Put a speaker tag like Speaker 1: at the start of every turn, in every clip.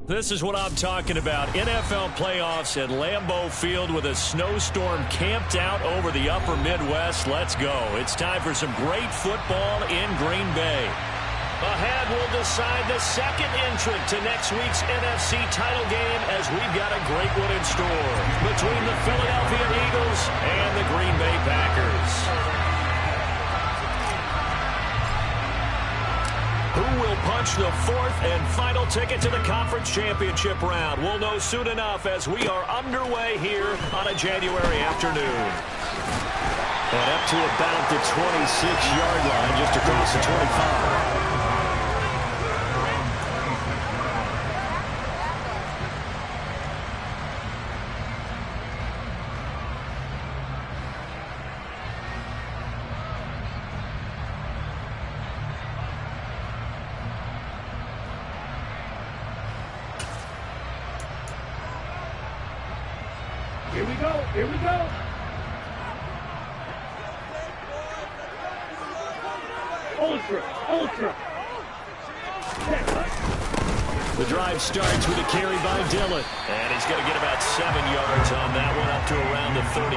Speaker 1: This is what I'm talking about. NFL playoffs at Lambeau Field with a snowstorm camped out over the upper Midwest. Let's go. It's time for some great football in Green Bay. Ahead, we'll decide the second entrant to next week's NFC title game as we've got a great one in store between the Philadelphia Eagles and the Green Bay Packers. Who will punch the fourth and final ticket to the conference championship round? We'll know soon enough as we are underway here on a January afternoon. And up to about the 26-yard line, just across the 25.
Speaker 2: Here we go. Here we go. Ultra.
Speaker 1: The drive starts with a carry by Dillon. And he's going to get about 7 yards on that one, up to around the 33.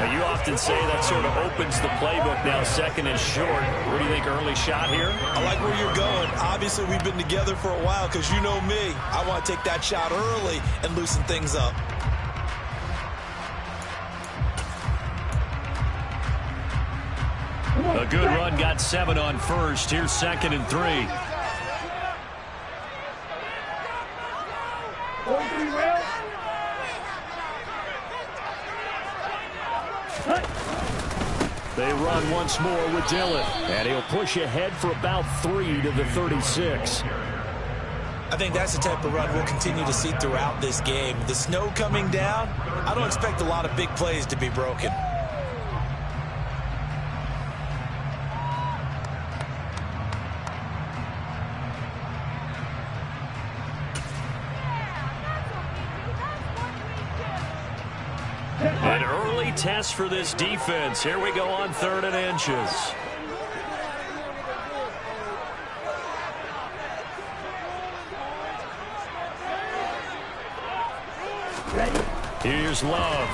Speaker 1: Now, you often say that sort of opens the playbook now, second and short. What do you think, early shot here?
Speaker 3: I like where you're going. Obviously, we've been together for a while because you know me. I want to take that shot early and loosen things up.
Speaker 1: A good run, got 7 on first. Here's 2nd and 3. They run once more with Dillon. And he'll push ahead for about 3 to the 36.
Speaker 3: I think that's the type of run we'll continue to see throughout this game. The snow coming down, I don't expect a lot of big plays to be broken.
Speaker 1: An early test for this defense. Here we go on 3rd and inches. Here's Love.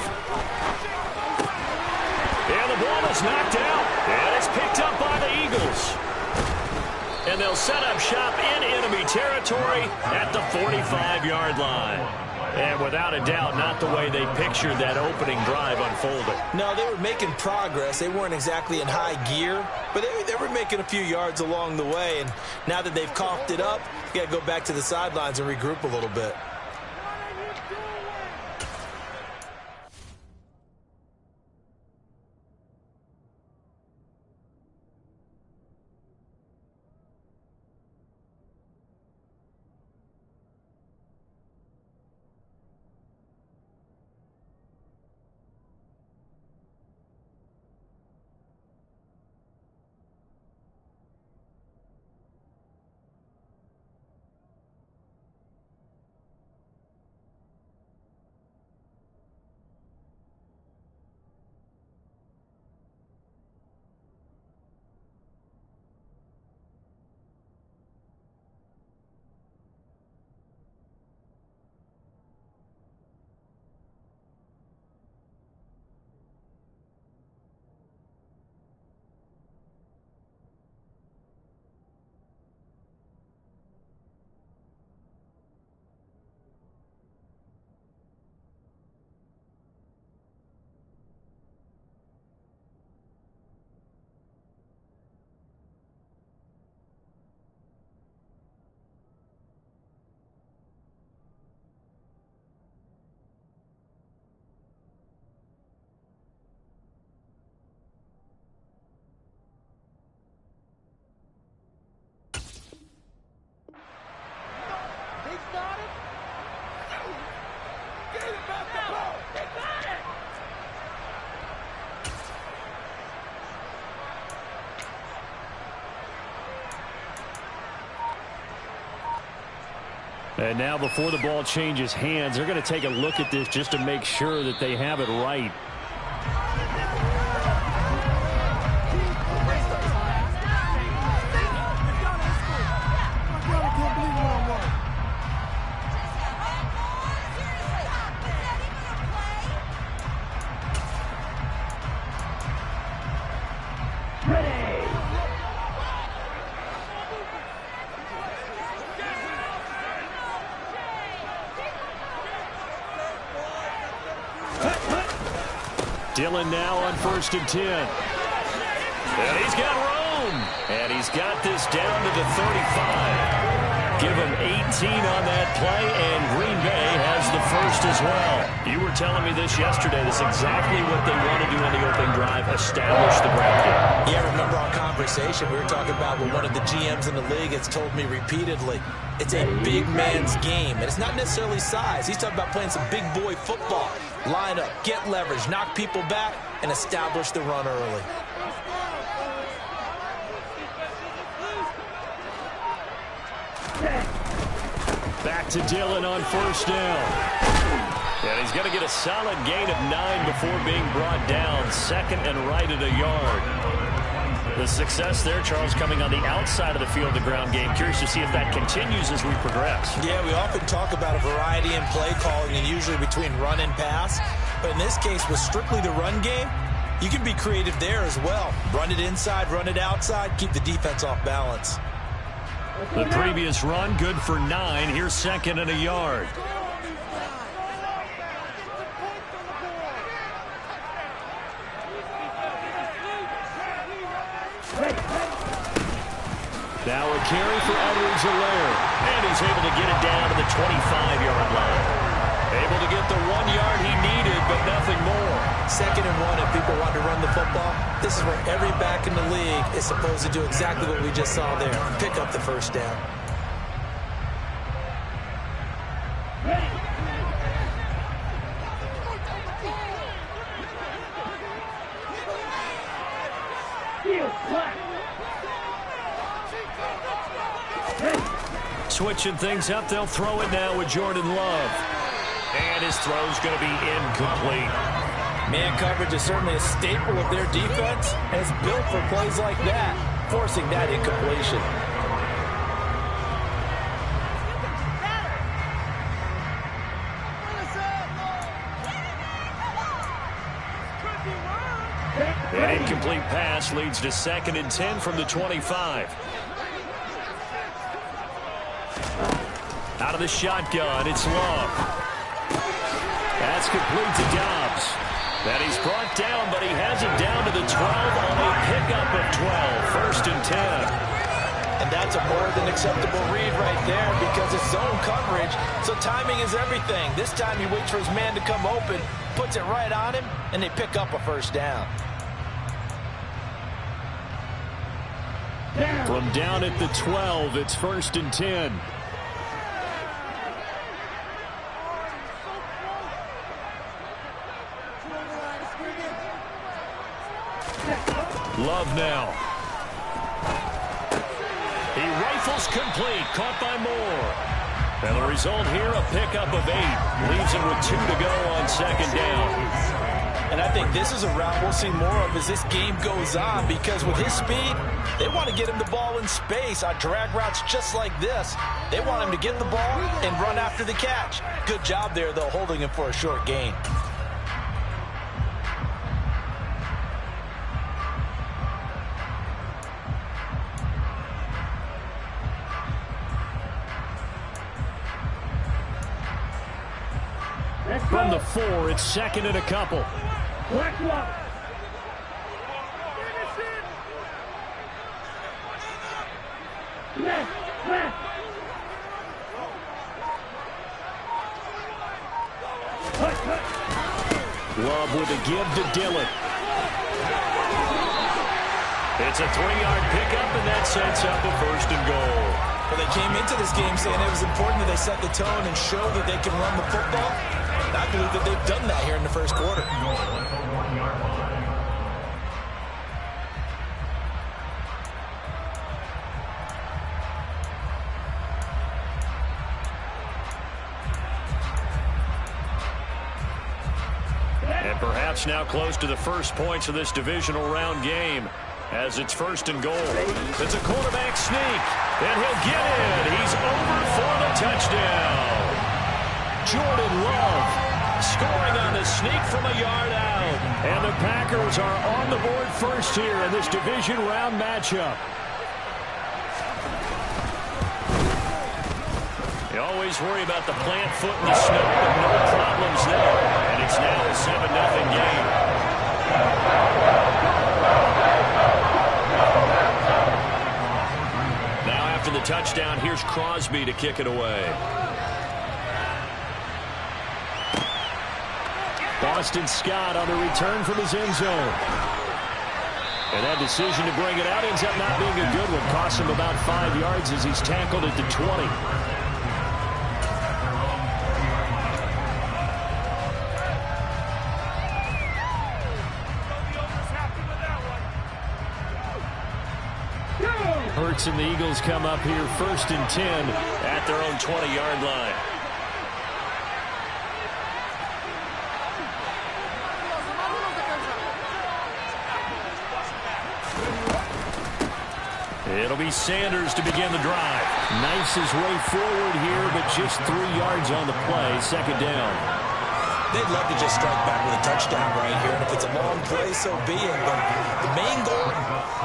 Speaker 1: And the ball is knocked out. And it's picked up by the Eagles. And they'll set up shop in enemy territory at the 45-yard line. And without a doubt, not the way they pictured that opening drive unfolding.
Speaker 3: No, they were making progress. They weren't exactly in high gear, but they were making a few yards along the way. And now that they've coughed it up, you got to go back to the sidelines and regroup a little bit.
Speaker 1: And now before the ball changes hands, they're going to take a look at this just to make sure that they have it right. Dillon now on 1st and 10. And he's got room. And he's got this down to the 35. Give him 18 on that play, and Green Bay has the first as well. You were telling me this yesterday. This is exactly what they want to do on the opening drive, establish the ground game.
Speaker 3: Yeah, remember our conversation. We were talking about what one of the GMs in the league has told me repeatedly. It's a big man's game, and it's not necessarily size. He's talking about playing some big boy football. Line up, get leverage, knock people back, and establish the run early.
Speaker 1: Back to Dillon on 1st down. And he's going to get a solid gain of 9 before being brought down. 2nd and right at a yard. The success there, Charles, coming on the outside of the field, the ground game. Curious to see if that continues as we progress.
Speaker 3: Yeah, we often talk about a variety in play calling and usually between run and pass. But in this case, with strictly the run game, you can be creative there as well. Run it inside, run it outside, keep the defense off balance.
Speaker 1: The previous run, good for 9. Here's 2nd and a yard. Now a carry for Edwards-Helaire. And he's able to get it down to the 25-yard line. Able to get the 1 yard he needed, but nothing more.
Speaker 3: 2nd and 1, if people want to run the football, this is where every back in the league is supposed to do exactly what we just saw there. Pick up the first down.
Speaker 1: Switching things up, they'll throw it now with Jordan Love. And his throw's going to be incomplete.
Speaker 3: Man coverage is certainly a staple of their defense, and it's built for plays like that, forcing that incompletion.
Speaker 1: An incomplete pass leads to 2nd and 10 from the 25. Out of the shotgun, it's Love. That's complete to Dobbs. That he's brought down, but he has it down to the 12 on a pickup of 12. 1st and 10.
Speaker 3: And that's a more than acceptable read right there because it's zone coverage, so timing is everything. This time he waits for his man to come open, puts it right on him, and they pick up a first down.
Speaker 1: From down at the 12, it's 1st and 10. Love now. He rifles complete, caught by Moore. And the result here, a pickup of 8. Leaves him with 2 to go on 2nd down.
Speaker 3: And I think this is a route we'll see more of as this game goes on because with his speed, they want to get him the ball in space on drag routes just like this. They want him to get the ball and run after the catch. Good job there, though, holding him for a short gain.
Speaker 1: From the 4, it's 2nd and a couple. Love with a give to Dillon. It's a 3-yard pickup, and that sets up a 1st and goal.
Speaker 3: Well, they came into this game saying it was important that they set the tone and show that they can run the football. I believe that they've done that here in the first quarter.
Speaker 1: And perhaps now close to the first points of this divisional round game as it's 1st and goal. It's a quarterback sneak, and he'll get in. He's over for the touchdown. Jordan Love scoring on the sneak from a yard out. And the Packers are on the board first here in this division round matchup. You always worry about the plant foot in the snow, but no problems there. And it's now a 7-0 game. Now after the touchdown, here's Crosby to kick it away. Boston Scott on the return from his end zone. And that decision to bring it out ends up not being a good one. Costs him about 5 yards as he's tackled at the 20. Hurts and the Eagles come up here 1st and 10 at their own 20-yard line. It'll be Sanders to begin the drive. Knifes his way forward here, but just 3 yards on the play. 2nd down.
Speaker 3: They'd love to just strike back with a touchdown right here. And if it's a long play, so be it. But the main goal,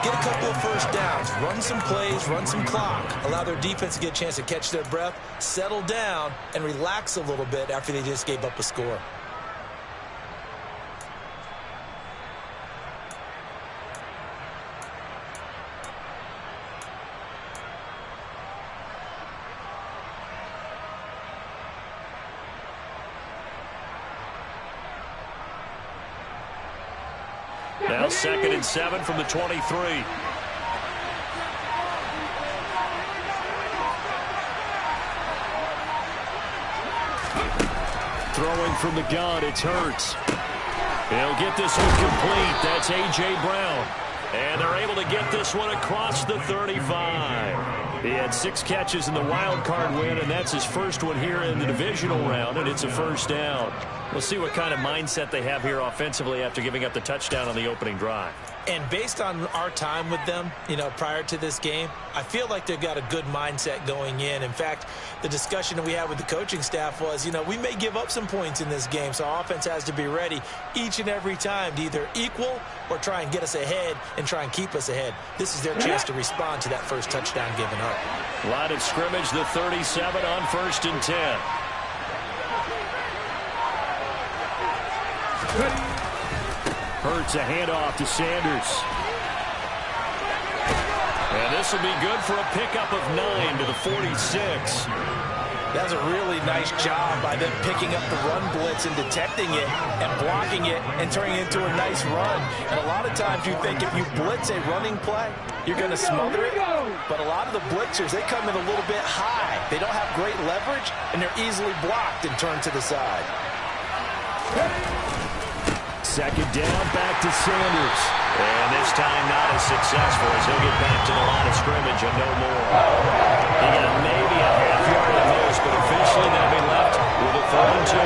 Speaker 3: get a couple of first downs. Run some plays, run some clock. Allow their defense to get a chance to catch their breath, settle down, and relax a little bit after they just gave up a score.
Speaker 1: Now 2nd and 7 from the 23. Throwing from the gun, it's Hurts. He'll get this one complete. That's A.J. Brown. And they're able to get this one across the 35. He had 6 catches in the wild card win, and that's his first one here in the divisional round, and it's a 1st down. We'll see what kind of mindset they have here offensively after giving up the touchdown on the opening drive.
Speaker 3: And based on our time with them, prior to this game, I feel like they've got a good mindset going in. In fact, the discussion that we had with the coaching staff was, we may give up some points in this game, so our offense has to be ready each and every time to either equal or try and get us ahead and try and keep us ahead. This is their chance to respond to that first touchdown given up.
Speaker 1: Line of scrimmage, the 37 on 1st and 10. Hurts a handoff to Sanders. And this will be good for a pickup of 9 to the 46.
Speaker 3: That's a really nice job by them picking up the run blitz and detecting it and blocking it and turning it into a nice run. And a lot of times you think if you blitz a running play, you're going to smother it. But a lot of the blitzers, they come in a little bit high. They don't have great leverage, and they're easily blocked and turned to the side.
Speaker 1: 2nd down, back to Sanders. And this time not as successful as he'll get back to the line of scrimmage and no more. He got maybe a half yard at most, but officially they'll be left with a 3rd and 2.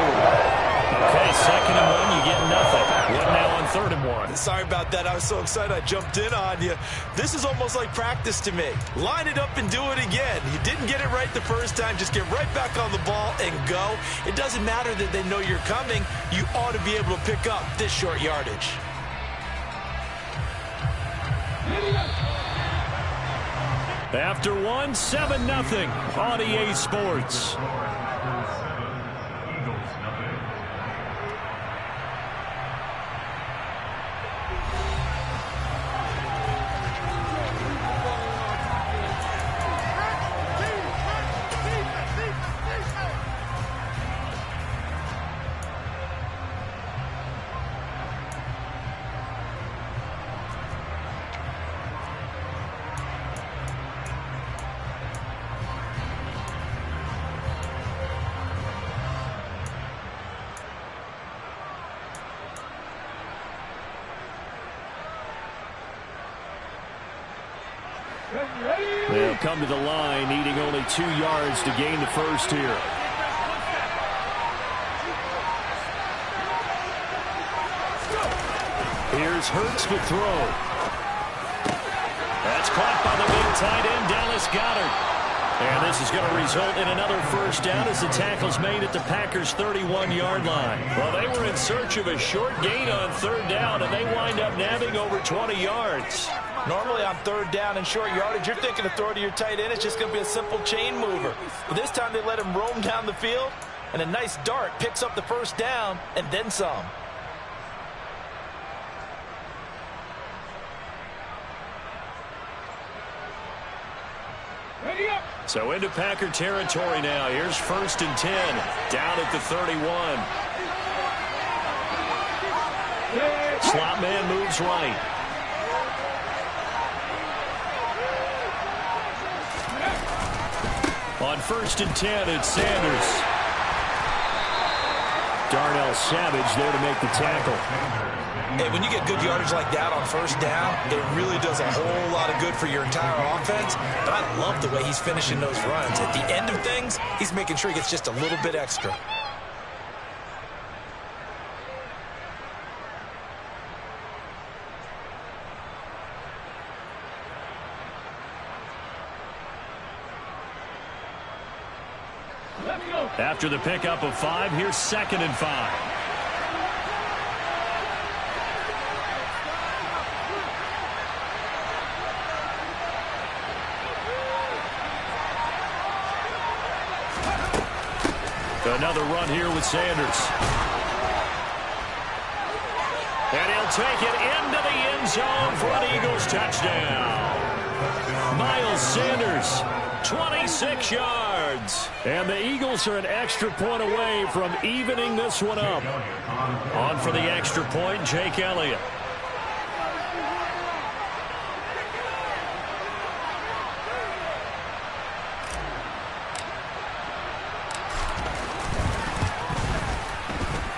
Speaker 1: Okay, 2nd and 1, you get nothing. What now on 3rd and 1?
Speaker 3: Sorry about that. I was so excited I jumped in on you. This is almost like practice to me. Line it up and do it again. You didn't get it right the first time. Just get right back on the ball and go. It doesn't matter that they know you're coming. You ought to be able to pick up this short yardage.
Speaker 1: After 1, 7-0 on EA Sports. They'll come to the line, needing only 2 yards to gain the first here. Here's Hurts to throw. That's caught by the big tight end, Dallas Goedert. And this is going to result in another 1st down as the tackle's made at the Packers' 31-yard line. Well, they were in search of a short gain on 3rd down, and they wind up nabbing over 20 yards.
Speaker 3: Normally on 3rd down and short yardage, you're thinking of throw to your tight end. It's just going to be a simple chain mover. But this time they let him roam down the field, and a nice dart picks up the 1st down and then some.
Speaker 1: So into Packer territory now. Here's 1st and 10. Down at the 31. Slot man moves right. On 1st and 10, it's Sanders. Darnell Savage there to make the tackle.
Speaker 3: Hey, when you get good yardage like that on 1st down, it really does a whole lot of good for your entire offense. But I love the way he's finishing those runs. At the end of things, he's making sure he gets just a little bit extra.
Speaker 1: After the pickup of 5, here's 2nd and 5. Another run here with Sanders. And he'll take it into the end zone for an Eagles touchdown. Miles Sanders, 26 yards. And the Eagles are an extra point away from evening this one up. On for the extra point, Jake Elliott.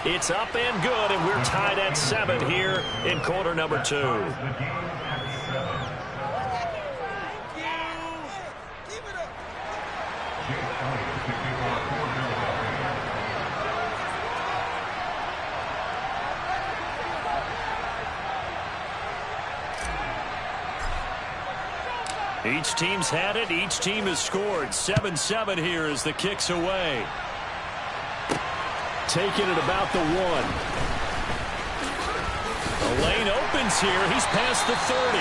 Speaker 1: It's up and good, and we're tied at 7 here in quarter number 2. Each team's had it. Each team has scored. 7-7 here as the kick's away. Taking it about the 1. The lane opens here. He's past the 30.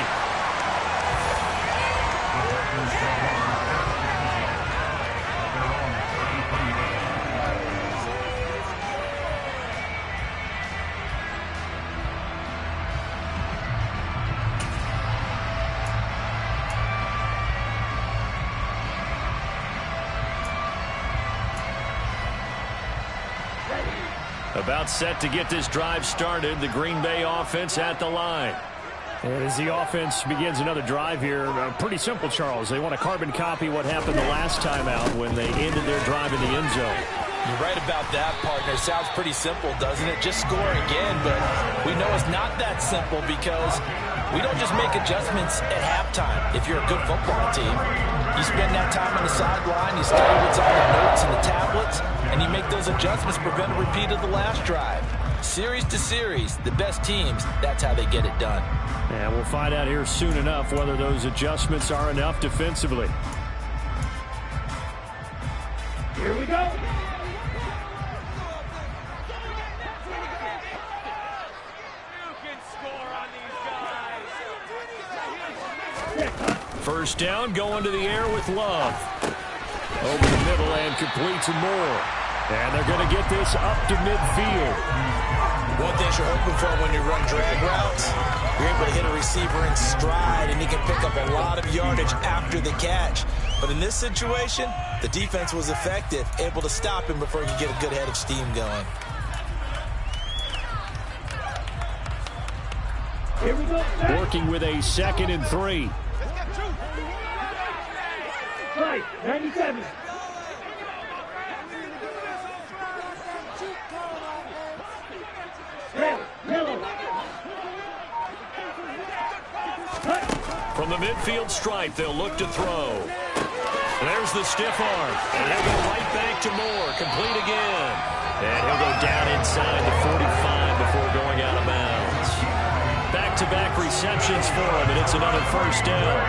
Speaker 1: About set to get this drive started. The Green Bay offense at the line. And as the offense begins another drive here, pretty simple, Charles. They want to carbon copy what happened the last time out when they ended their drive in the end zone.
Speaker 3: You're right about that, partner. Sounds pretty simple, doesn't it? Just score again, but we know it's not that simple because we don't just make adjustments at halftime. If you're a good football team, you spend that time on the sideline, you study what's on the notes and the tablets, and you make those adjustments to prevent a repeat of the last drive. Series to series, the best teams, that's how they get it done.
Speaker 1: And we'll find out here soon enough whether those adjustments are enough defensively.
Speaker 2: Here we go.
Speaker 1: First down, going to the air with Love. Over the middle and completes some more. And they're going to get this up to midfield.
Speaker 3: One thing you're hoping for when you run drag routes, you're able to hit a receiver in stride, and he can pick up a lot of yardage after the catch. But in this situation, the defense was effective, able to stop him before he could get a good head of steam going.
Speaker 2: Here we go.
Speaker 1: Working with a 2nd and 3.
Speaker 2: Right, 97.
Speaker 1: From the midfield stripe, they'll look to throw. There's the stiff arm. And he'll go right back to Moore. Complete again. And he'll go down inside the 45 before going out of bounds. Back-to-back receptions for him, and it's another first down.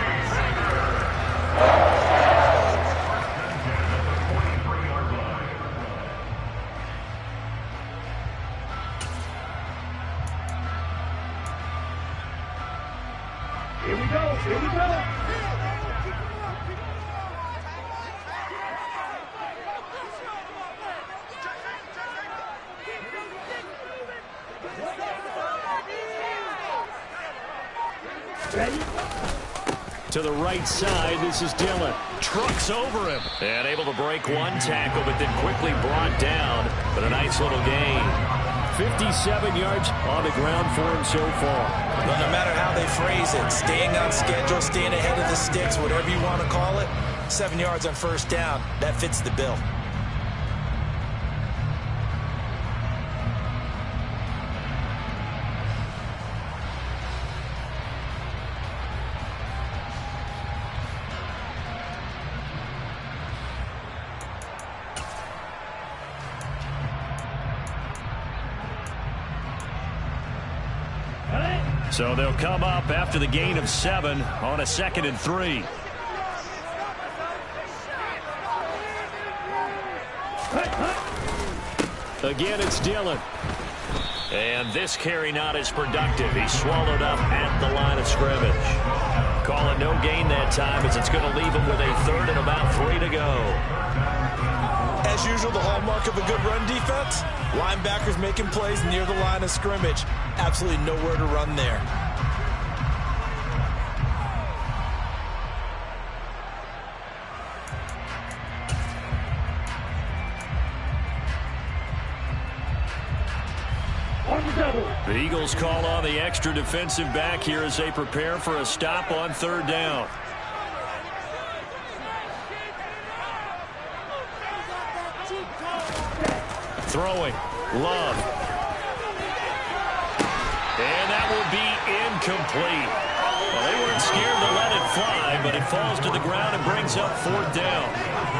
Speaker 2: Here we go. Here we go.
Speaker 1: to the right side. This is Dillon. Trucks over him. And able to break one tackle, but then quickly brought down. But a nice little gain. 57 yards on the ground for him so far.
Speaker 3: Well, no matter how they phrase it, staying on schedule, staying ahead of the sticks, whatever you want to call it, 7 yards on first down, that fits the bill.
Speaker 1: So they'll come up after the gain of 7 on a 2nd and 3. Again, it's Dillon. And this carry not as productive. He's swallowed up at the line of scrimmage. Calling no gain that time as it's going to leave him with a 3rd and about 3 to go.
Speaker 3: As usual, the hallmark of a good run defense, linebackers making plays near the line of scrimmage. Absolutely nowhere to run there.
Speaker 1: The Eagles call on the extra defensive back here as they prepare for a stop on 3rd down. Throwing. Love. And that will be incomplete. Well, they weren't scared to let it fly, but it falls to the ground and brings up 4th down.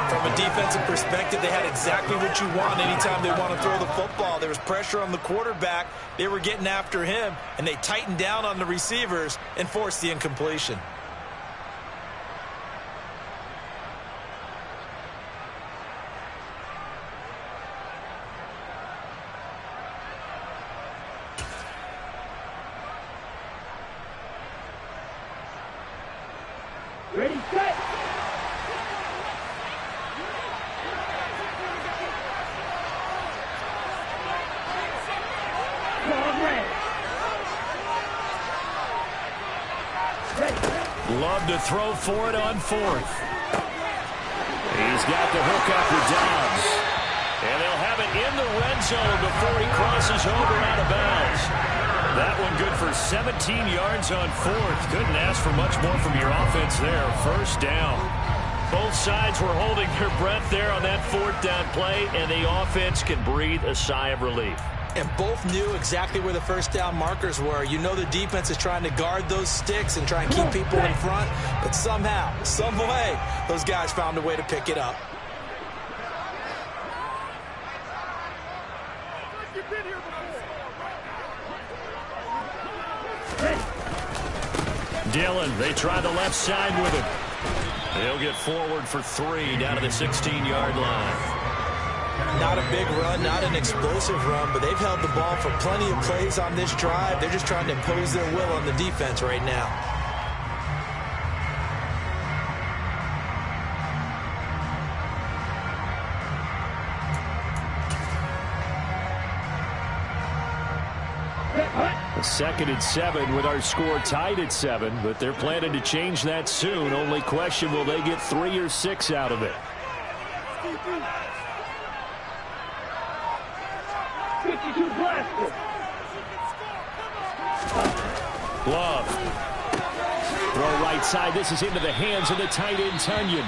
Speaker 3: From a defensive perspective, they had exactly what you want anytime they want to throw the football. There was pressure on the quarterback. They were getting after him, and they tightened down on the receivers and forced the incompletion.
Speaker 2: Ready, set.
Speaker 1: Love to throw for it on 4th. He's got the hook up with Dobbs. And they'll have it in the red zone before he crosses over out of bounds. That one good for 17 yards on 4th. Couldn't ask for much more from your offense there. 1st down. Both sides were holding their breath there on that 4th down play, and the offense can breathe a sigh of relief.
Speaker 3: And both knew exactly where the 1st down markers were. You know the defense is trying to guard those sticks and try and keep people in front, but somehow, some way, those guys found a way to pick it up.
Speaker 1: Dillon, they try the left side with him. They'll get forward for 3 down to the 16-yard line.
Speaker 3: Not a big run, not an explosive run, but they've held the ball for plenty of plays on this drive. They're just trying to impose their will on the defense right now.
Speaker 1: A 2nd and 7 with our score tied at 7, but they're planning to change that soon. Only question, will they get 3 or 6 out of it?
Speaker 2: 52 blaster.
Speaker 1: Love. Throw right side. This is into the hands of the tight end, Tunyon.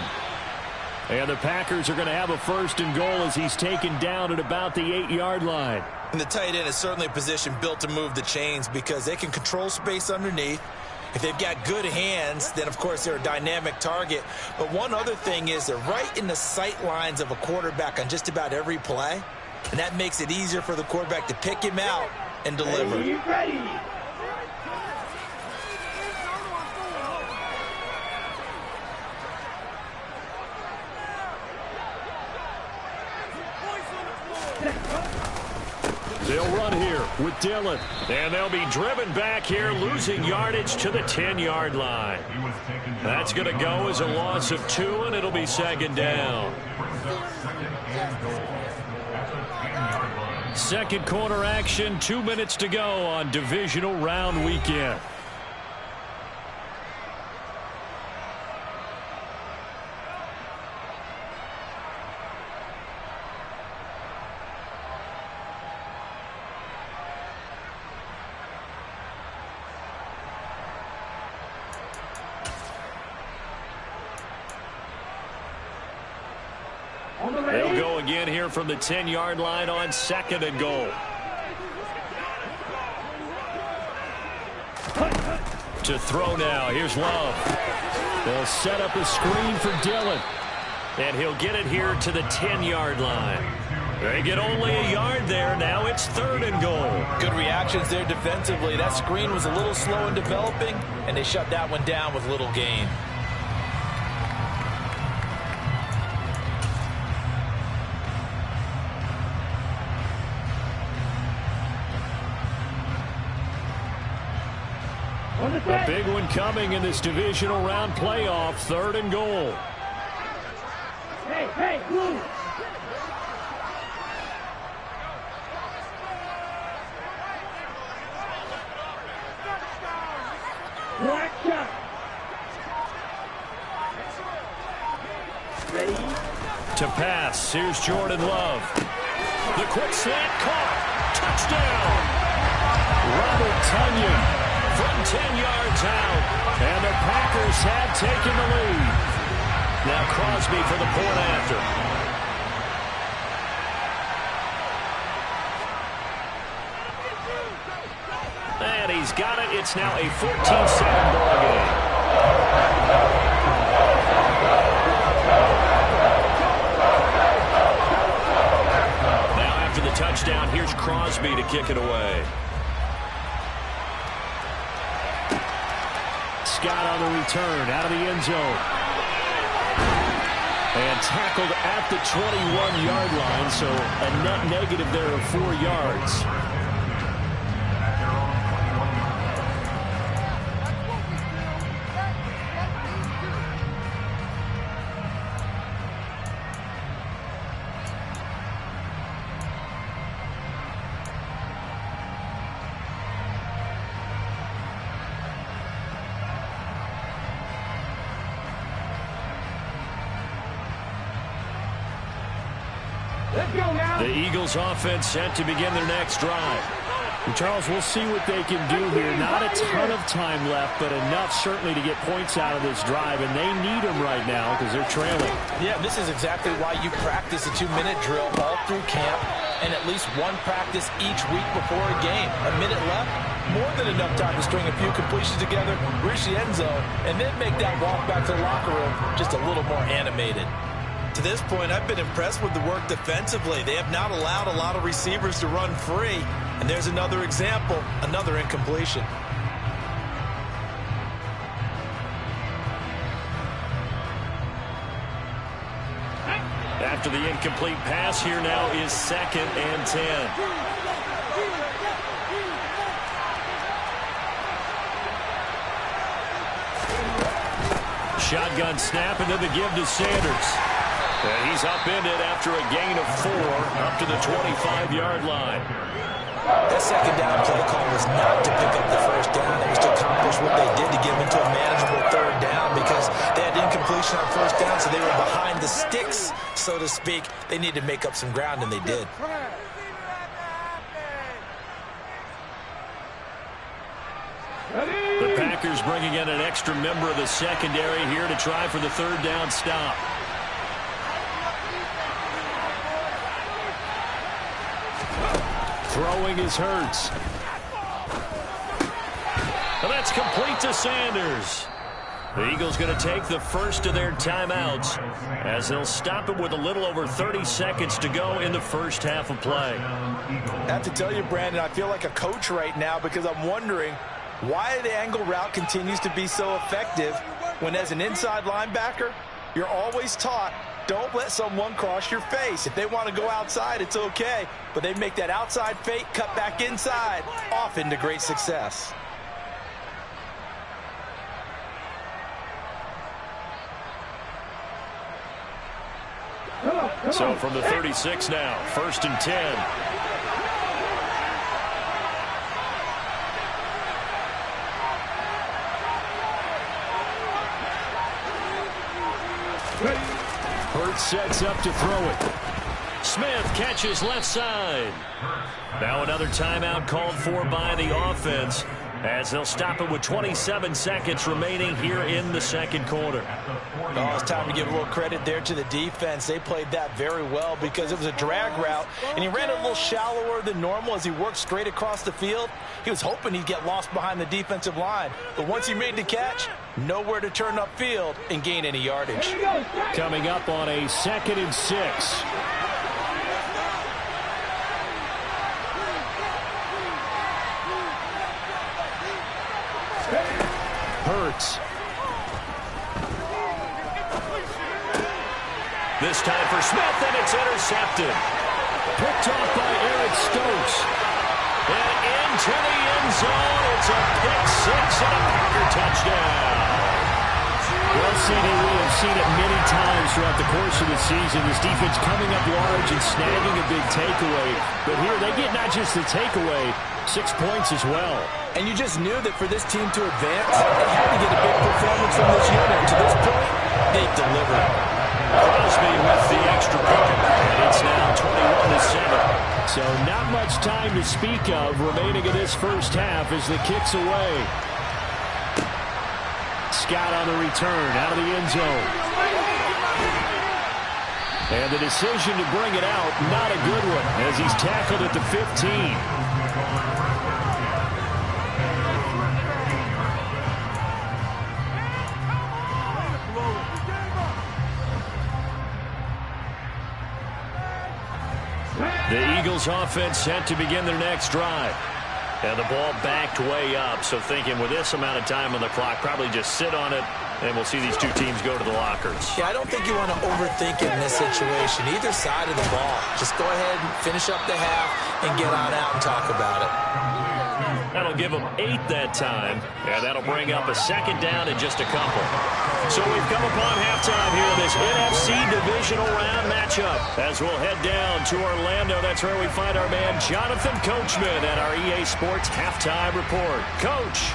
Speaker 1: And the Packers are going to have a 1st and goal as he's taken down at about the 8-yard line.
Speaker 3: And the tight end is certainly a position built to move the chains because they can control space underneath. If they've got good hands, then, of course, they're a dynamic target. But one other thing is they're right in the sight lines of a quarterback on just about every play. And that makes it easier for the quarterback to pick him out and deliver.
Speaker 2: Ready.
Speaker 1: They'll run here with Dillon. And they'll be driven back here, losing yardage to the 10-yard line. That's going to go as a loss of 2, and it'll be 2nd down. 2nd quarter action, 2 minutes to go on divisional round weekend. They'll go again here from the 10-yard line on 2nd and goal. To throw now. Here's Love. They'll set up a screen for Dillon. And he'll get it here to the 10-yard line. They get only a yard there. Now it's 3rd and goal.
Speaker 3: Good reactions there defensively. That screen was a little slow in developing, and they shut that one down with little gain.
Speaker 1: A big one coming in this divisional round playoff. 3rd and goal.
Speaker 2: Hey, move. Black shot. Ready?
Speaker 1: To pass. Here's Jordan Love. The quick slant caught. Touchdown. Robert Tonyan from 10 yards out. And the Packers have taken the lead. Now Crosby for the point after. And he's got it. It's now a 14-7 ball game. Now after the touchdown, here's Crosby to kick it away. Scott on the return out of the end zone. And tackled at the 21-yard line, so a net negative there of 4 yards. The Eagles offense set to begin their next drive. And Charles, we'll see what they can do here. Not a ton of time left, but enough certainly to get points out of this drive, and they need them right now because they're trailing.
Speaker 3: Yeah, this is exactly why you practice a 2-minute drill all through camp and at least one practice each week before a game. A minute left, more than enough time to string a few completions together, reach the end zone, and then make that walk back to the locker room just a little more animated. To this point, I've been impressed with the work defensively. They have not allowed a lot of receivers to run free. And there's another example, another incompletion.
Speaker 1: After the incomplete pass, here now is 2nd and 10. Shotgun snap, and then the give to Sanders. And he's upended after a gain of 4 up to the 25-yard line.
Speaker 3: That second down play call was not to pick up the first down. It was to accomplish what they did to get them into a manageable 3rd down because they had incompletion on first down, so they were behind the sticks, so to speak. They needed to make up some ground, and they did.
Speaker 1: The Packers bringing in an extra member of the secondary here to try for the 3rd down stop. Throwing is Hurts. And that's complete to Sanders. The Eagles going to take the first of their timeouts as they'll stop it with a little over 30 seconds to go in the first half of play.
Speaker 3: I have to tell you, Brandon, I feel like a coach right now because I'm wondering why the angle route continues to be so effective when as an inside linebacker, you're always taught, don't let someone cross your face. If they want to go outside, it's okay. But they make that outside fake, cut back inside, often to great success.
Speaker 1: So from the 36 now, 1st and 10. Hurts sets up to throw it. Smith catches left side. Now another timeout called for by the offense. As they'll stop it with 27 seconds remaining here in the second quarter.
Speaker 3: Oh, it's time to give a little credit there to the defense. They played that very well because it was a drag route, and he ran a little shallower than normal as he worked straight across the field. He was hoping he'd get lost behind the defensive line, but once he made the catch, nowhere to turn upfield and gain any yardage.
Speaker 1: Coming up on a 2nd and 6. Hurts. This time for Smith, and it's intercepted. Picked off by Eric Stokes. And into the end zone. It's a pick six and a Packer touchdown. Well, CD, we have seen it many times throughout the course of the season. This defense coming up large and snagging a big takeaway. But here they get not just the takeaway, 6 points as well.
Speaker 3: And you just knew that for this team to advance, they had to get a big performance from this unit. And to this point, they've delivered.
Speaker 1: Crosby with the extra point, and it's now 21-7. So not much time to speak of remaining in this first half as the kick's away. Scott on the return, out of the end zone. And the decision to bring it out, not a good one, as he's tackled at the 15. The Eagles offense set to begin their next drive. And the ball backed way up, so thinking with this amount of time on the clock, probably just sit on it, and we'll see these two teams go to the lockers.
Speaker 3: Yeah, I don't think you want to overthink it in this situation. Either side of the ball. Just go ahead and finish up the half and get on out and talk about it.
Speaker 1: That'll give them 8 that time, and that'll bring up a 2nd down in just a couple. So we've come upon halftime here in this NFC Divisional Round matchup. As we'll head down to Orlando, that's where we find our man Jonathan Coachman at our EA Sports Halftime Report. Coach.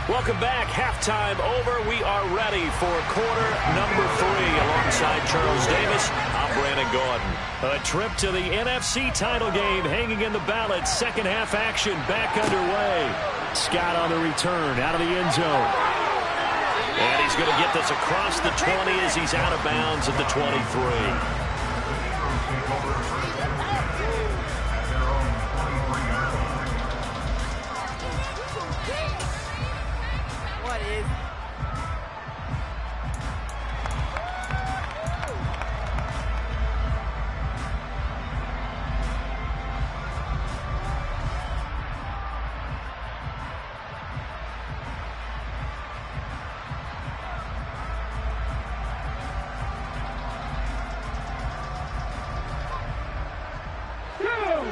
Speaker 1: Welcome back. Halftime over. We are ready for quarter number 3. Alongside Charles Davis, I'm Brandon Gaudin. A trip to the NFC title game hanging in the balance. Second half action back underway. Scott on the return, out of the end zone. And he's going to get this across the 20 as he's out of bounds at the 23.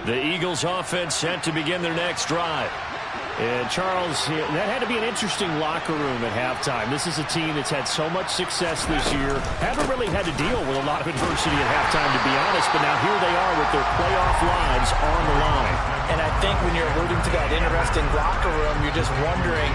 Speaker 1: The Eagles offense set to begin their next drive. And Charles, that had to be an interesting locker room at halftime. This is a team that's had so much success this year. Haven't really had to deal with a lot of adversity at halftime, to be honest. But now here they are with their playoff lives on the line.
Speaker 3: And I think when you're alluding to that interesting locker room, you're just wondering,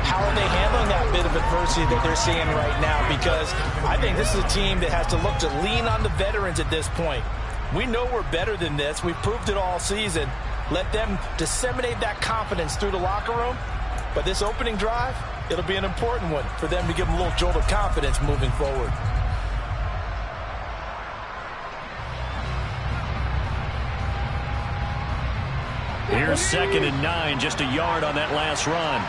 Speaker 3: how are they handling that bit of adversity that they're seeing right now? Because I think this is a team that has to look to lean on the veterans at this point. We know we're better than this. We've proved it all season. Let them disseminate that confidence through the locker room. But this opening drive, it'll be an important one for them to give them a little jolt of confidence moving forward.
Speaker 1: Here's 2nd and 9, just a yard on that last run.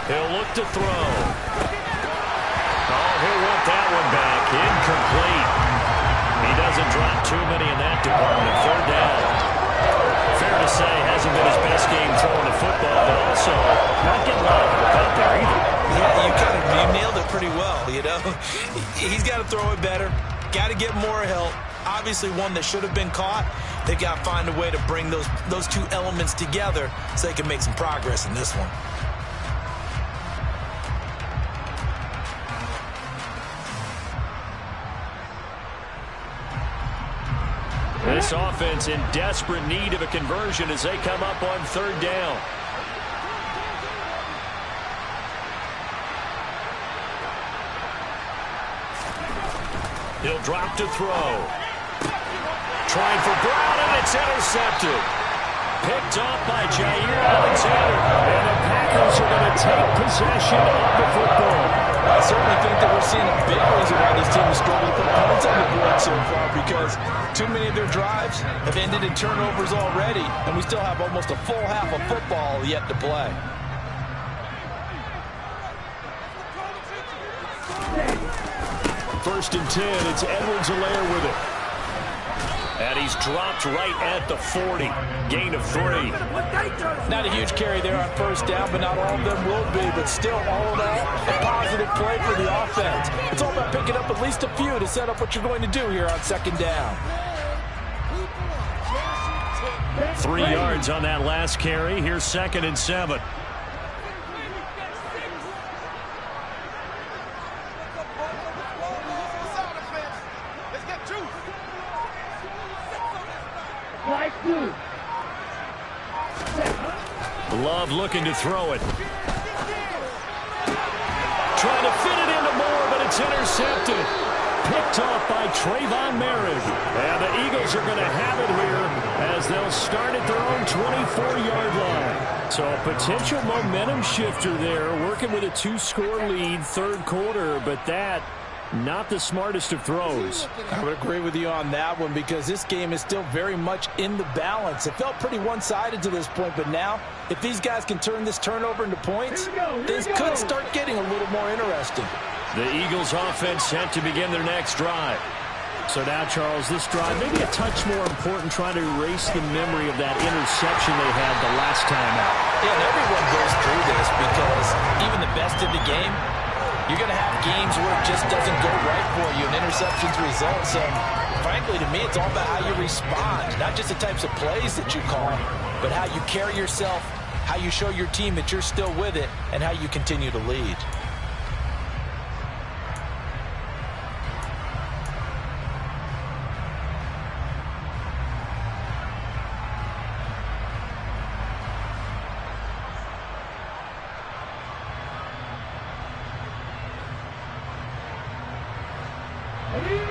Speaker 1: He'll look to throw. Oh, he'll want that one back. Incomplete. He doesn't drop too many in that department. 3rd down. Fair to say, hasn't been his best game throwing the football, but also not getting a lot of help out there either.
Speaker 3: Yeah, you nailed it pretty well, you know. He's got to throw it better. Got to get more help. Obviously one that should have been caught. They've got to find a way to bring those two elements together so they can make some progress in this one.
Speaker 1: This offense in desperate need of a conversion as they come up on 3rd down. He'll drop to throw. Trying for Brown, and it's intercepted. Picked off by Jair Alexander. And the Packers are going to take possession of the football.
Speaker 3: I certainly think that we're seeing a big reason why this team has struggled to put points on the board so far, because too many of their drives have ended in turnovers already, and we still have almost a full half of football yet to play.
Speaker 1: First and 10, it's Edwards-Helaire with it. And he's dropped right at the 40. Gain of 3.
Speaker 3: Not a huge carry there on first down, but not all of them will be. But still, all in all, a positive play for the offense. It's all about picking up at least a few to set up what you're going to do here on second down.
Speaker 1: 3 yards on that last carry. Here's 2nd and 7. Love looking to throw it. Trying to fit it into Moore, but it's intercepted. Picked off by Trayvon Merrick. And the Eagles are going to have it here as they'll start at their own 24-yard line. So a potential momentum shifter there, working with a 2-score lead, third quarter, but that not the smartest of throws.
Speaker 3: I would agree with you on that one, because this game is still very much in the balance. It felt pretty one-sided to this point, but now if these guys can turn this turnover into points, things could start getting a little more interesting.
Speaker 1: The Eagles offense set to begin their next drive. So now, Charles, this drive maybe a touch more important, trying to erase the memory of that interception they had the last time out.
Speaker 3: Yeah, and everyone goes through this, because even the best in the game, you're going to have games where it just doesn't go right for you, and interceptions result. So, frankly, to me, it's all about how you respond, not just the types of plays that you call, but how you carry yourself, how you show your team that you're still with it, and how you continue to lead.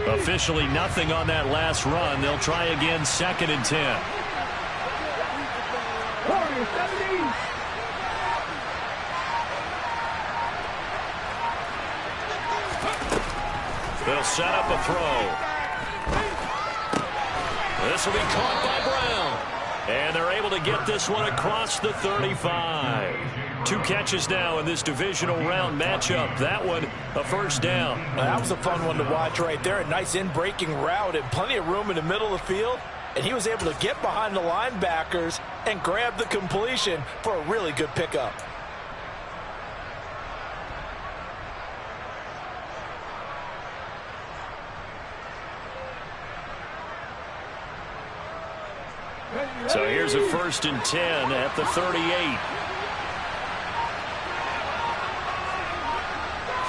Speaker 1: Officially nothing on that last run. They'll try again, 2nd and 10. They'll set up a throw. This will be caught by Brown. And they're able to get this one across the 35. 2 catches now in this divisional round matchup. That one, a first down.
Speaker 3: That was a fun one to watch right there. A nice in-breaking route and plenty of room in the middle of the field. And he was able to get behind the linebackers and grab the completion for a really good pickup.
Speaker 1: So here's a 1st and 10 at the 38.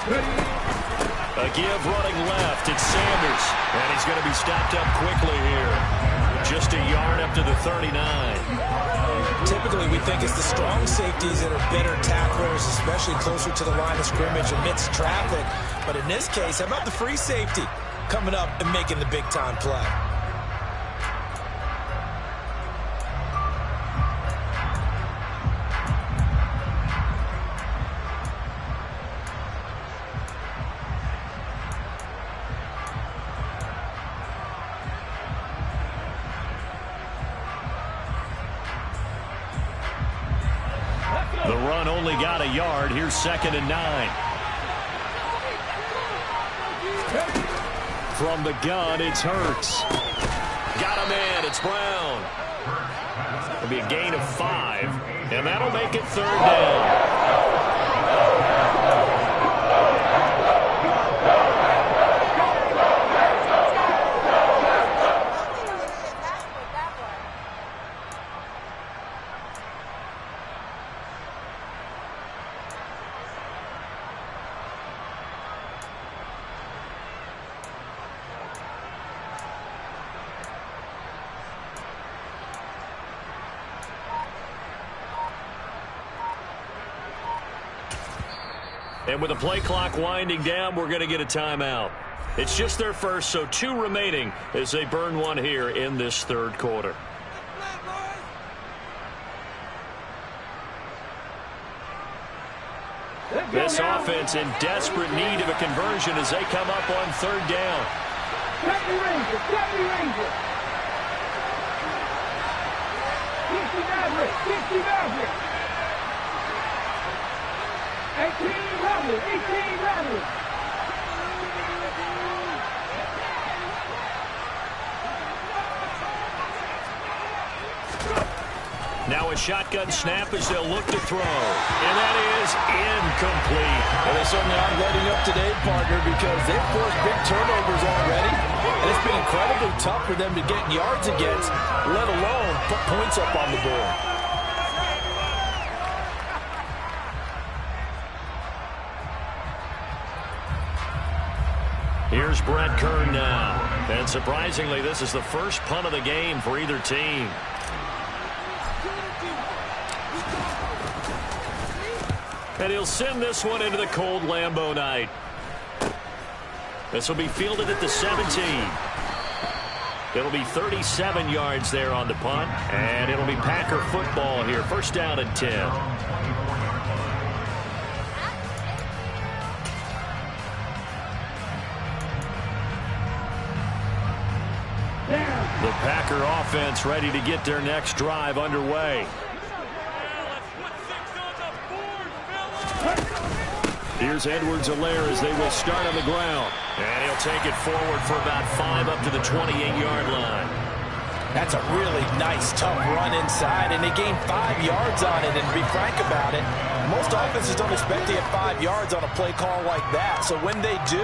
Speaker 1: A give running left. It's Sanders. And he's going to be stopped up quickly here. Just a yard up to the 39.
Speaker 3: Typically, we think it's the strong safeties that are better tacklers, especially closer to the line of scrimmage amidst traffic. But in this case, how about the free safety coming up and making the big-time play?
Speaker 1: The run only got a yard. Here's 2nd and 9. From the gun, it's Hurts. Got him in. It's Brown. It'll be a gain of 5, and that'll make it 3rd down. And with the play clock winding down, we're going to get a timeout. It's just their first, so 2 remaining as they burn one here in this third quarter. This offense in desperate need of a conversion as they come up on third down.
Speaker 2: Cut the Rangers, cut the Rangers. 50 Maverick, 50 Maverick. 18 Maverick, 18 Maverick.
Speaker 1: Now a shotgun snap as they'll look to throw. And that is incomplete.
Speaker 3: Well, they certainly aren't letting up today, partner, because they've forced big turnovers already. And it's been incredibly tough for them to get yards against, let alone put points up on the board.
Speaker 1: Here's Brett Kern now. And surprisingly, this is the first punt of the game for either team. And he'll send this one into the cold Lambeau night. This will be fielded at the 17. It'll be 37 yards there on the punt. And it'll be Packer football here. First down and 10. The Packer offense ready to get their next drive underway. Here's Edwards-Helaire as they will start on the ground. And he'll take it forward for about 5 up to the 28-yard line.
Speaker 3: That's a really nice, tough run inside, and they gained 5 yards on it. And to be frank about it, most offenses don't expect to get 5 yards on a play call like that. So when they do,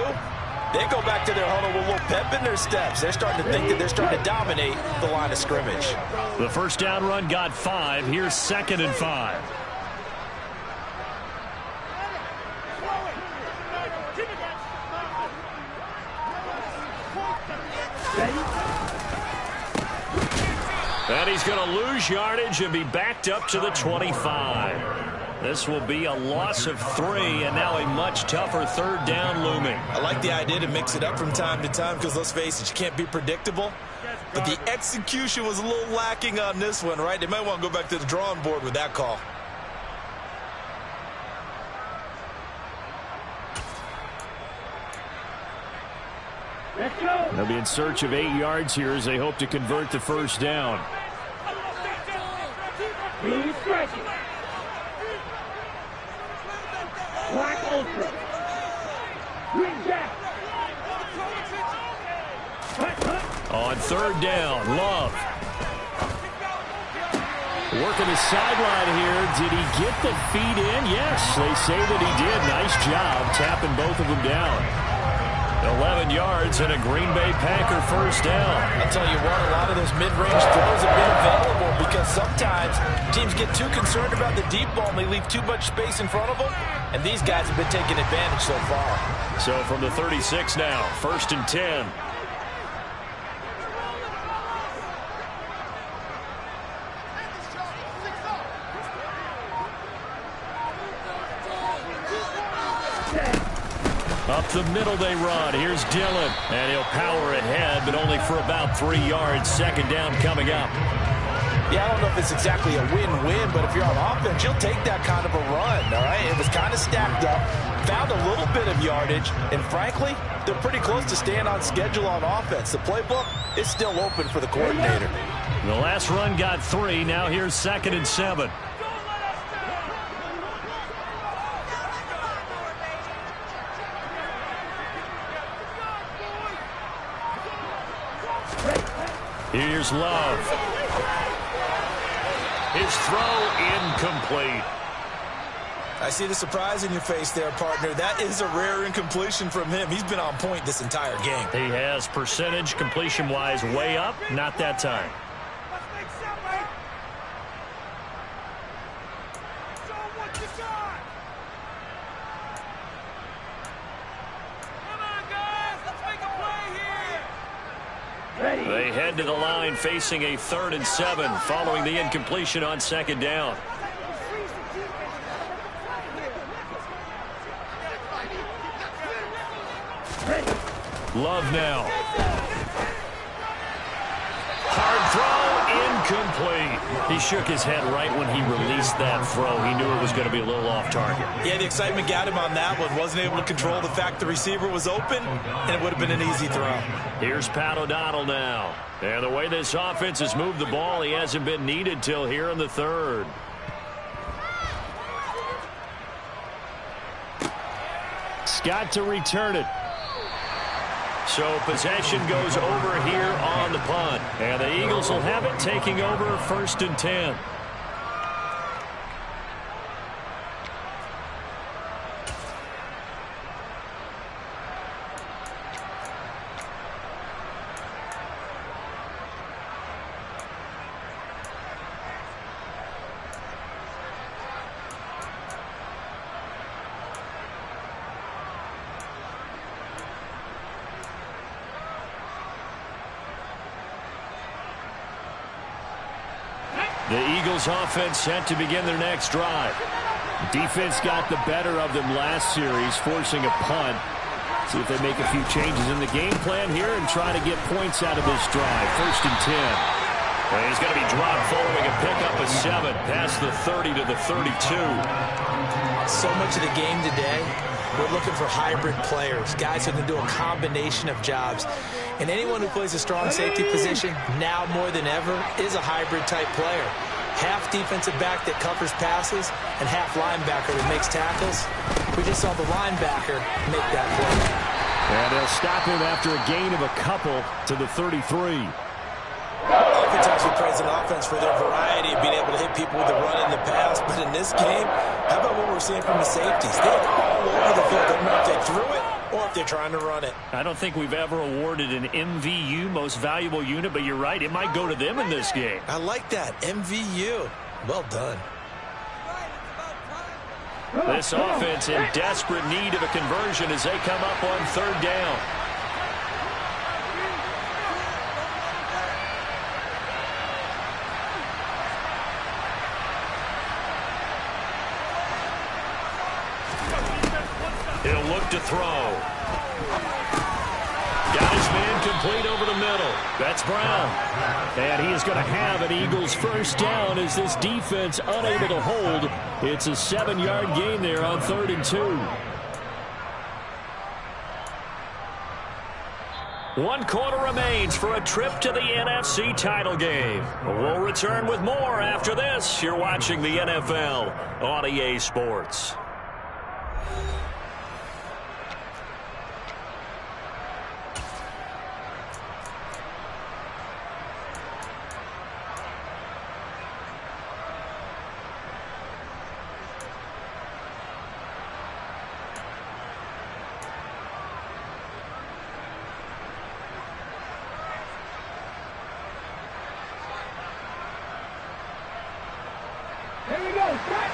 Speaker 3: they go back to their huddle with a little pep in their steps. They're starting to think that they're starting to dominate the line of scrimmage.
Speaker 1: The first down run got 5. Here's 2nd and 5. And he's going to lose yardage and be backed up to the 25. This will be a loss of 3, and now a much tougher third down looming.
Speaker 3: I like the idea to mix it up from time to time because, let's face it, you can't be predictable. But the execution was a little lacking on this one, right? They might want to go back to the drawing board with that call.
Speaker 2: Let's go.
Speaker 1: They'll be in search of 8 yards here as they hope to convert the first down.
Speaker 2: Blue striking. Black ultra. Green jack.
Speaker 1: On third down, Love. Working the sideline here. Did he get the feet in? Yes, they say that he did. Nice job tapping both of them down. 11 yards and a Green Bay Packer first down.
Speaker 3: I'll tell you what, a lot of those mid-range throws have been available because sometimes teams get too concerned about the deep ball and they leave too much space in front of them, and these guys have been taking advantage so far.
Speaker 1: So from the 36 now, 1st and 10. Up the middle they run. Here's Dillon. And he'll power ahead, but only for about 3 yards. 2nd down coming up.
Speaker 3: Yeah, I don't know if it's exactly a win-win, but if you're on offense, you'll take that kind of a run, all right? It was kind of stacked up, found a little bit of yardage, and frankly, they're pretty close to staying on schedule on offense. The playbook is still open for the coordinator.
Speaker 1: The last run got 3. Now here's 2nd and 7. Here's Love. His throw incomplete.
Speaker 3: I see the surprise in your face there, partner. That is a rare incompletion from him. He's been on point this entire game.
Speaker 1: He has percentage completion-wise way up. Not that time. They head to the line facing a 3rd and 7 following the incompletion on 2nd down. Love now. Hard throw, incomplete. He shook his head right when he released that throw. He knew it was going to be a little off target.
Speaker 3: Yeah, the excitement got him on that one. Wasn't able to control the fact the receiver was open, and it would have been an easy throw.
Speaker 1: Here's Pat O'Donnell now. And the way this offense has moved the ball, he hasn't been needed till here in the third. Scott to return it. So possession goes over here on the punt. And the Eagles will have it, taking over 1st and 10. The Eagles offense set to begin their next drive. Defense got the better of them last series, forcing a punt. See if they make a few changes in the game plan here and try to get points out of this drive. 1st and 10. And he's going to be dropped following a pickup of 7 past the 30 to the 32.
Speaker 3: So much of the game today, we're looking for hybrid players, guys who can do a combination of jobs. And anyone who plays a strong safety position, now more than ever, is a hybrid-type player. Half defensive back that covers passes and half linebacker that makes tackles. We just saw the linebacker make that play.
Speaker 1: And they'll stop him after a gain of a couple to the 33.
Speaker 3: Oftentimes we praise an offense for their variety of being able to hit people with the run and the pass. But in this game, how about what we're seeing from the safeties? They're all over the field. They don't know if they threw it or if they're trying to run it.
Speaker 1: I don't think we've ever awarded an MVU, most valuable unit, but you're right. It might go to them in this game.
Speaker 3: I like that. MVU. Well done.
Speaker 1: This offense in desperate need of a conversion as they come up on 3rd down. He'll look to throw. Got his man complete over the middle. That's Brown. And he is going to have an Eagles 1st down as this defense unable to hold. It's a 7-yard gain there on 3rd and 2. 1 quarter remains for a trip to the NFC title game. We'll return with more after this. You're watching the NFL on EA Sports.
Speaker 2: Here we go. Strike.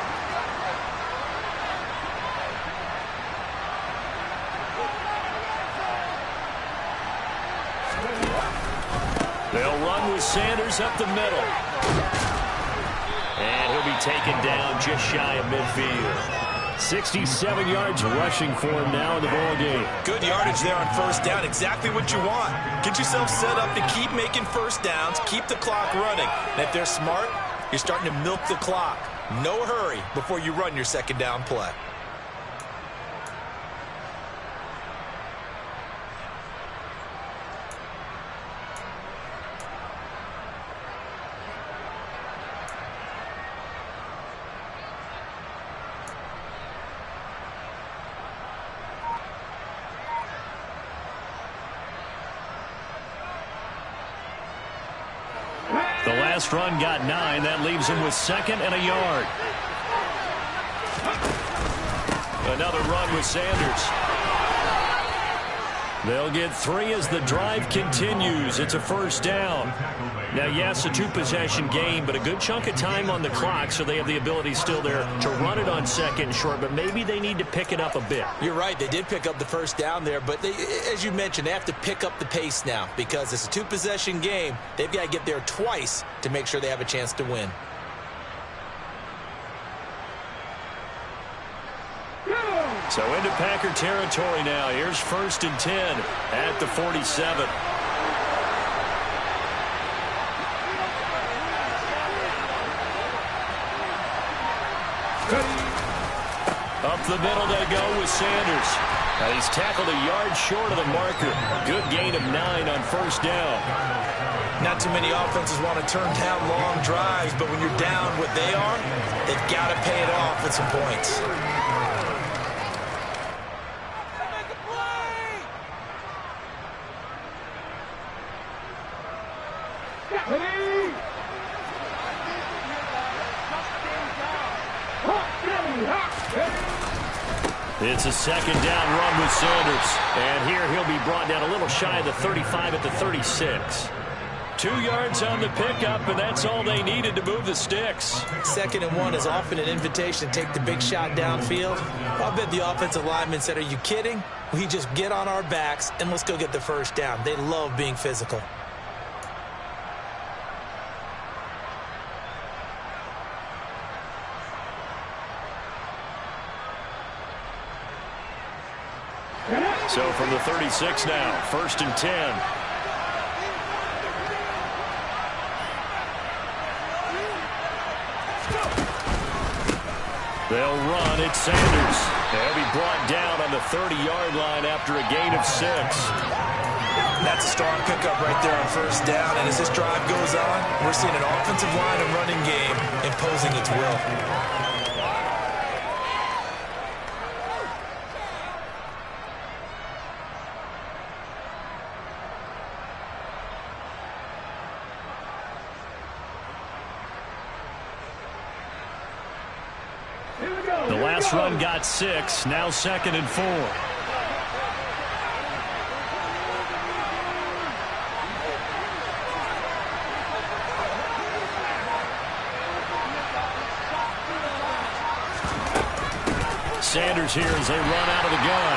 Speaker 1: They'll run with Sanders up the middle. And he'll be taken down just shy of midfield. 67 yards rushing for him now in the ball game.
Speaker 3: Good yardage there on 1st down. Exactly what you want. Get yourself set up to keep making 1st downs, keep the clock running. And if they're smart, you're starting to milk the clock. No hurry before you run your 2nd down play.
Speaker 1: The last run got 9. That leaves him with 2nd and a yard. Another run with Sanders. They'll get 3 as the drive continues. It's a 1st down. Now, yes, a 2-possession game, but a good chunk of time on the clock, so they have the ability still there to run it on 2nd and short, but maybe they need to pick it up a bit.
Speaker 3: You're right. They did pick up the 1st down there, but they, as you mentioned, they have to pick up the pace now because it's a 2-possession game. They've got to get there twice to make sure they have a chance to win.
Speaker 1: So into Packer territory now. Here's 1st and 10 at the 47. Up the middle they go with Sanders. Now he's tackled a yard short of the marker. Good gain of 9 on 1st down.
Speaker 3: Not too many offenses want to turn down long drives, but when you're down what they are, they've got to pay it off with some points.
Speaker 1: It's a 2nd down run with Sanders. And here he'll be brought down a little shy of the 35 at the 36. 2 yards on the pickup, and that's all they needed to move the sticks.
Speaker 3: 2nd and 1 is often an invitation to take the big shot downfield. I'll bet the offensive lineman said, "Are you kidding? We just get on our backs and let's go get the 1st down." They love being physical.
Speaker 1: So from the 36 now, 1st and 10. They'll run. It's Sanders. They'll be brought down on the 30-yard line after a gain of 6.
Speaker 3: That's a strong pickup right there on 1st down. And as this drive goes on, we're seeing an offensive line and running game imposing its will.
Speaker 1: The last run got 6. Now 2nd and 4. Sanders here as they run out of the gun.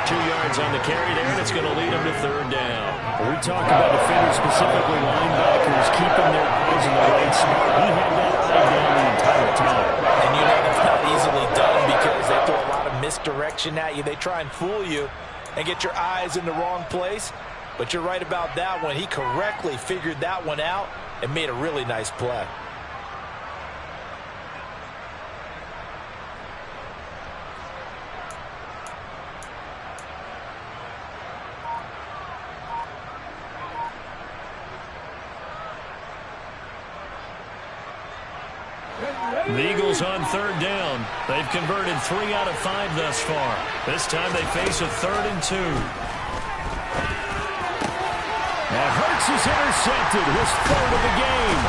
Speaker 1: 2 yards on the carry there, and it's going to lead them to 3rd down.
Speaker 4: When we talk about defenders, specifically linebackers, keeping their eyes in the right spot. He had that eye down the entire time.
Speaker 3: And you know that's not easily done because they throw a lot of misdirection at you. They try and fool you and get your eyes in the wrong place. But you're right about that one. He correctly figured that one out and made a really nice play.
Speaker 1: The Eagles on 3rd down. They've converted 3 out of 5 thus far. This time they face a 3rd and 2.
Speaker 4: Now Hurts is intercepted. His 3rd of the game.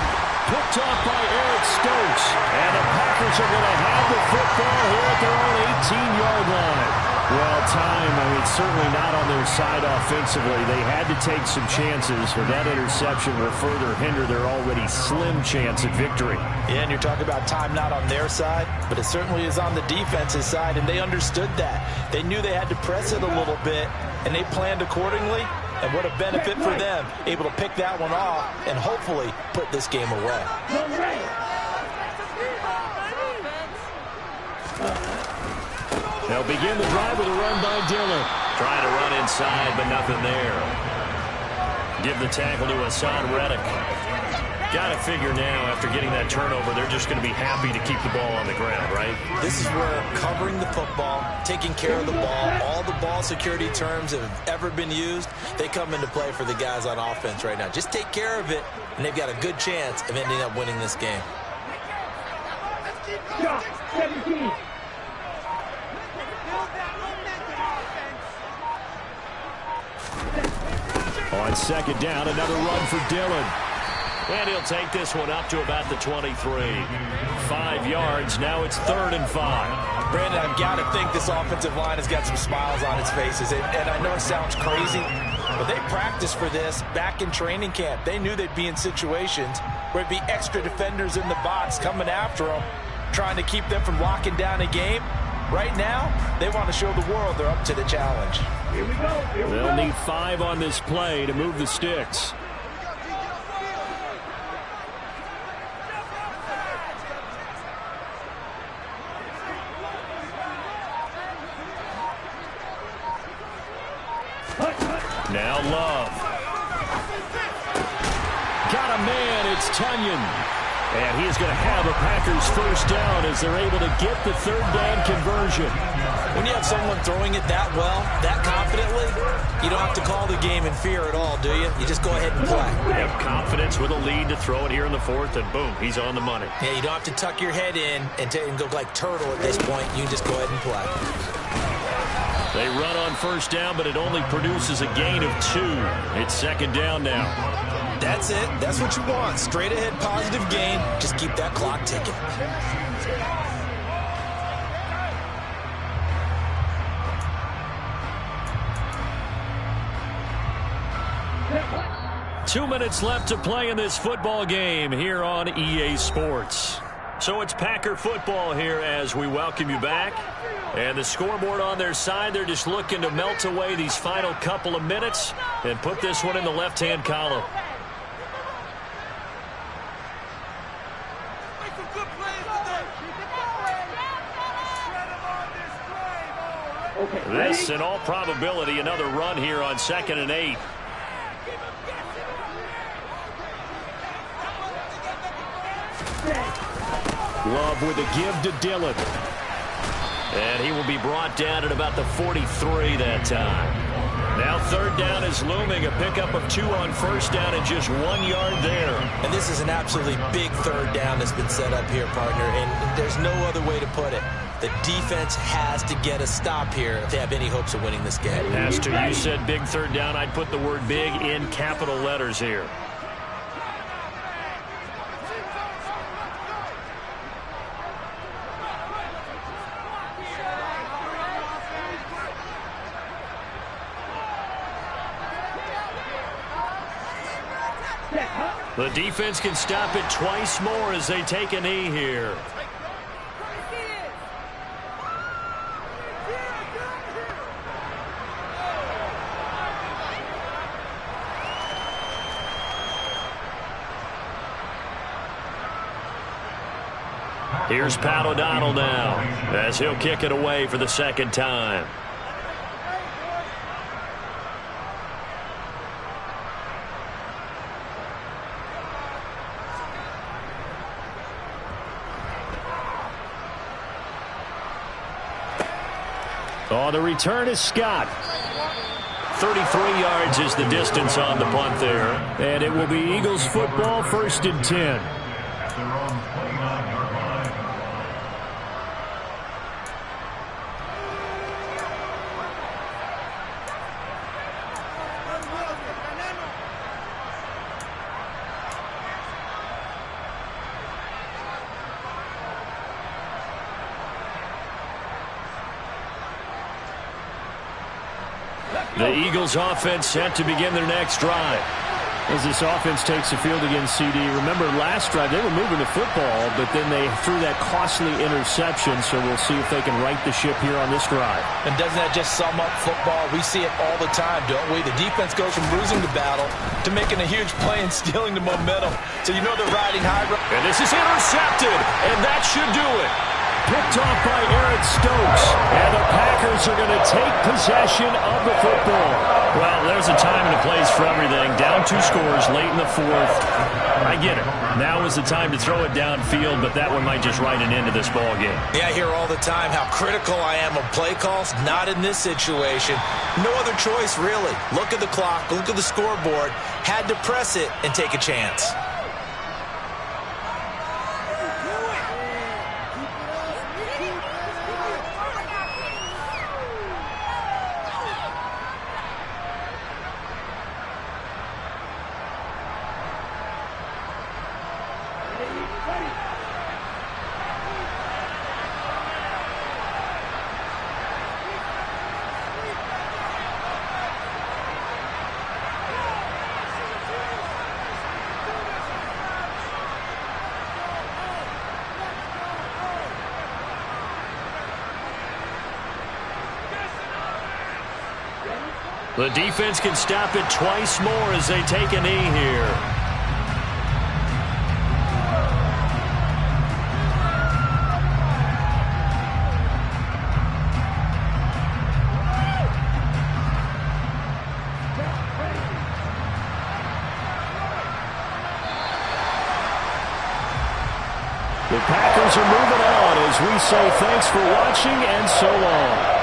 Speaker 4: Picked off by Eric Stokes.
Speaker 1: And the Packers are going to have the football here at their own 18-yard line.
Speaker 4: Well, it's certainly not on their side offensively. They had to take some chances, or that interception will further hinder their already slim chance at victory.
Speaker 3: Yeah, and you're talking about time not on their side, but it certainly is on the defense's side, and they understood that. They knew they had to press it a little bit, and they planned accordingly, and what a benefit for them, able to pick that one off and hopefully put this game away.
Speaker 1: They'll begin the drive with a run by Dillon. Trying to run inside, but nothing there. Give the tackle to Hassan Reddick. Got to figure now, after getting that turnover, they're just going to be happy to keep the ball on the ground, right?
Speaker 3: This is where covering the football, taking care of the ball, all the ball security terms that have ever been used, they come into play for the guys on offense right now. Just take care of it, and they've got a good chance of ending up winning this game.
Speaker 2: 17.
Speaker 1: On 2nd down, another run for Dillon. And he'll take this one up to about the 23. 5 yards. Now it's 3rd and 5.
Speaker 3: Brandon, I've got to think this offensive line has got some smiles on its faces. And I know it sounds crazy, but they practiced for this back in training camp. They knew they'd be in situations where it'd be extra defenders in the box coming after them, trying to keep them from locking down a game. Right now, they want to show the world they're up to the challenge.
Speaker 2: Here we go.
Speaker 1: They'll need 5 on this play to move the sticks. Now Love. Got a man. It's Tunyon. And he's going to have a Packers first down as they're able to get the third down conversion.
Speaker 3: When you have someone throwing it that well, that confidently, you don't have to call the game in fear at all, do you? You just go ahead and play.
Speaker 1: Have confidence with a lead to throw it here in the fourth, and boom, he's on the money.
Speaker 3: Yeah, you don't have to tuck your head in and go like turtle at this point. You just go ahead and play.
Speaker 1: They run on first down, but it only produces a gain of 2. It's second down now.
Speaker 3: That's it. That's what you want. Straight ahead positive gain. Just keep that clock ticking.
Speaker 1: Two minutes left to play in this football game here on EA Sports. So it's Packer football here as we welcome you back. And the scoreboard on their side, they're just looking to melt away these final couple of minutes and put this one in the left-hand column. This, in all probability, another run here on 2nd and 8. Love with a give to Dillon. And he will be brought down at about the 43 that time. Now third down is looming. A pickup of 2 on first down and just 1 yard there.
Speaker 3: And this is an absolutely big third down that's been set up here, partner. And there's no other way to put it. The defense has to get a stop here if they have any hopes of winning this game.
Speaker 1: As to you said big third down, I'd put the word big in capital letters here. The defense can stop it twice more as they take a knee here. Here's Pat O'Donnell now as he'll kick it away for the second time. Oh, the return is Scott. 33 yards is the distance on the punt there. And it will be Eagles football, 1st and 10. The Eagles offense set to begin their next drive.
Speaker 4: As this offense takes the field against CD, remember last drive they were moving the football, but then they threw that costly interception, so we'll see if they can right the ship here on this drive.
Speaker 3: And doesn't that just sum up football? We see it all the time, don't we? The defense goes from losing the battle to making a huge play and stealing the momentum. So you know they're riding high.
Speaker 1: And this is intercepted, and that should do it. Picked off by Aaron Stokes. And the Packers are going to take possession of the football. Well, there's a time and a place for everything. Down 2 scores late in the fourth. I get it. Now is the time to throw it downfield, but that one might just write an end to this ball game.
Speaker 3: Yeah, I hear all the time how critical I am of play calls. Not in this situation. No other choice, really. Look at the clock. Look at the scoreboard. Had to press it and take a chance.
Speaker 1: The defense can stop it twice more as they take a knee here.
Speaker 4: Cardinals are moving on as we say thanks for watching and so long.